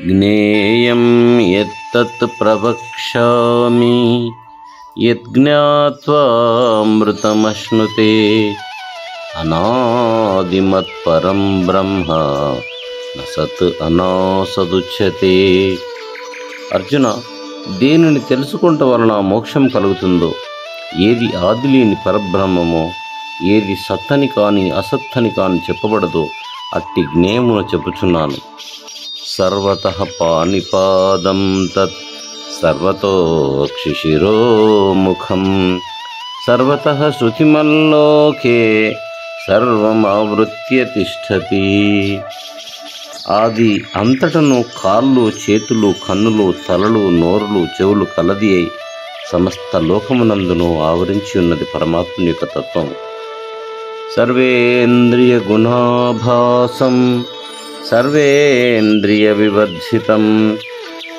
జ్ఞేయం యత్తత్ ప్రవక్ష్యామి యజ్ఞాత్వా అమృతమశ్నుతే అనాదిమత్పరం బ్రహ్మ న సత్ అనాసదుచ్యతే. అర్జున, దేనిని తెలుసుకుంట వలన మోక్షం కలుగుతుందో, ఏది ఆదిలేని పరబ్రహ్మమో, ఏది సత్తని కాని అసత్తని కాని చెప్పబడదో అట్టి జ్ఞేయమును చెప్పుచున్నాను. సర్వతః పాణిపాదం తత్ సర్వతోక్షిశిరోముఖం సర్వతః శృతిమల్లోకే సర్వమావృత్య తిష్టతి. ఆది అంతటను కాళ్ళు, చేతులు, కన్నులు, తలలు, నోరులు, చెవులు కలది అయి సమస్త లోకమునందును ఆవరించి ఉన్నది పరమాత్ముని యొక్క తత్వం. సర్వేంద్రియ గుణాభాసం సర్వేంద్రియ వివర్జితం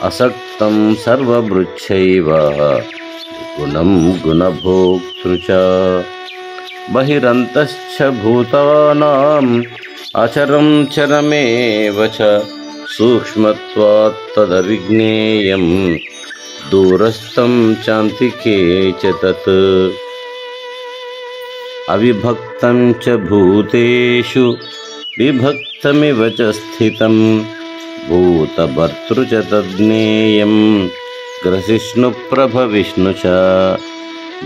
అసక్తం సర్వభృచ్చైవ గుణం గుణభోక్తృ చ. బహిరంతశ్చ భూతానాం అచరం చరమేవ చ సూక్ష్మత్వాత్ తదవిజ్ఞేయం దూరస్థం చాంతికే చ తత్. అవిభక్తం చ భూతేషు విభక్తమివ చ స్థితం భూతభర్తృ చ తజ్ఞేయం గ్రసిష్ణు ప్రభవిష్ణు చ.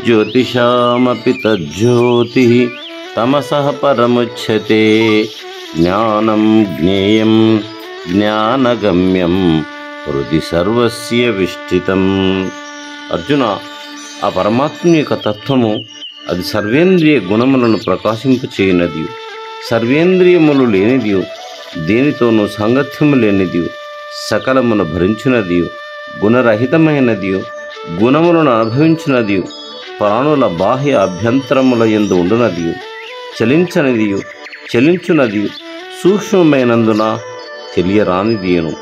జ్యోతిషామపి తజ్జ్యోతిః తమసః పరముచ్యతే జ్ఞానం జ్ఞేయం జ్ఞానగమ్యం హృది సర్వస్య విష్ఠితం. అర్జున, ఆ పరమాత్మ యొక్క తత్వము అది సర్వేంద్రియ గుణములను ప్రకాశింపచేయనదియు, సర్వేంద్రియములు లేనిదియు, దేనితోనూ సాంగత్యము లేనిదియు, సకలమును భరించినదియు, గుణరహితమైనదియు, గుణములను అనుభవించినదియు, ప్రాణుల బాహ్య అభ్యంతరముల యందు ఉండునదియు, చలించనిదియు, చలించునదియు, సూక్ష్మమైనందున తెలియరానిదియును,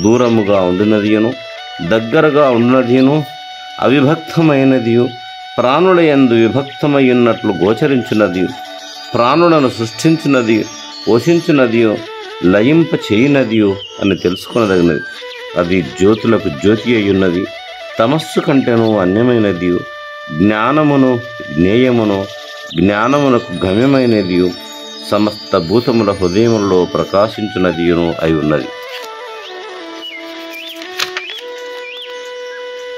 దూరముగా ఉండినదియును, దగ్గరగా ఉండినదియును, అవిభక్తమైనదియు, ప్రాణుల యందు విభక్తమయ్యున్నట్లు గోచరించున్నదియు, ప్రాణులను సృష్టించినదియు, పోషించినదియు, లయింప చేయనదియు అని తెలుసుకొనదగినది. అది జ్యోతులకు జ్యోతి అయ్యున్నది, తమస్సు కంటేనూ అన్యమైనదియు, జ్ఞానమును జ్ఞేయమును జ్ఞానమునకు గమ్యమైనదియు, సమస్త భూతముల హృదయములలో ప్రకాశించున్నదియును అయి ఉన్నది.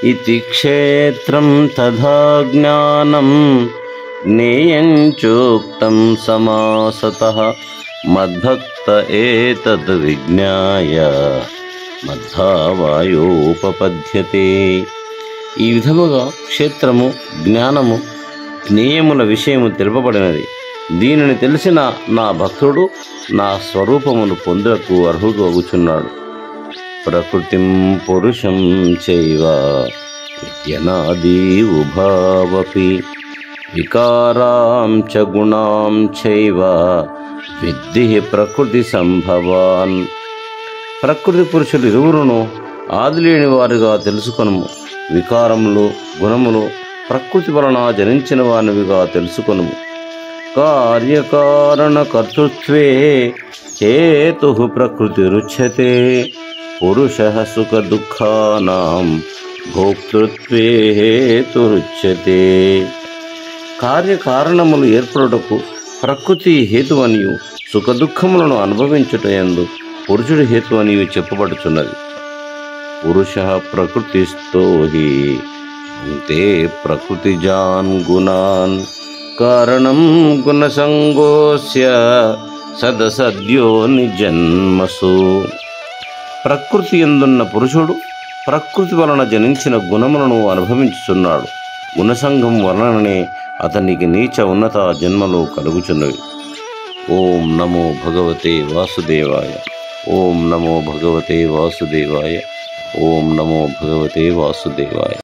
ఇతి క్షేత్రం తథా జ్ఞానం జ్ఞేయం చోక్తం సమాసతః మద్భక్త ఏతద్ విజ్ఞాయ మద్భావాయోపపద్యతే. ఈ విధముగా క్షేత్రము, జ్ఞానము, జ్ఞేయముల విషయము తెలుపబడినది. దీనిని తెలిసిన నా భక్తుడు నా స్వరూపమును పొందుటకు అర్హుడు అగుచున్నాడు. ప్రకృతిం పురుషం చైవ విద్యనాది ఉభావపి వికారాం చ గుణాం చైవ విద్ధి ప్రకృతి సంభవాన్. ప్రకృతి పురుషులు ఇరువురును ఆదిలేని వారుగా తెలుసుకొనుము. వికారములు, గుణములు ప్రకృతి వలన జనించిన వానివిగా తెలుసుకొనుము. కార్యకారణ కర్తృత్వే హేతుః ప్రకృతిరుచ్యతే పురుషః సుఖ దుఃఖానాం భోక్తృత్వే హేతురుచ్యతే. కార్యకారణములు ఏర్పడుటకు ప్రకృతి హేతువనియు, సుఖ దుఃఖములను అనుభవించుటయందు పురుషుడి హేతు అనియు చెప్పబడుచున్నది. పురుషః ప్రకృతిస్థో హి భుంక్తే ప్రకృతిజాన్ గుణాన్ కారణం గుణసంగోస్య సదసద్యో నిజన్మసు. ప్రకృతి యందున్న పురుషుడు ప్రకృతి వలన జనించిన గుణములను అనుభవించుచున్నాడు. గుణసంగం వలననే అతనికి నీచ ఉన్నత జన్మలు కలుగుచున్నవి. ఓం నమో భగవతే వాసుదేవాయ. ఓం నమో భగవతే వాసుదేవాయ. ఓం నమో భగవతే వాసుదేవాయ.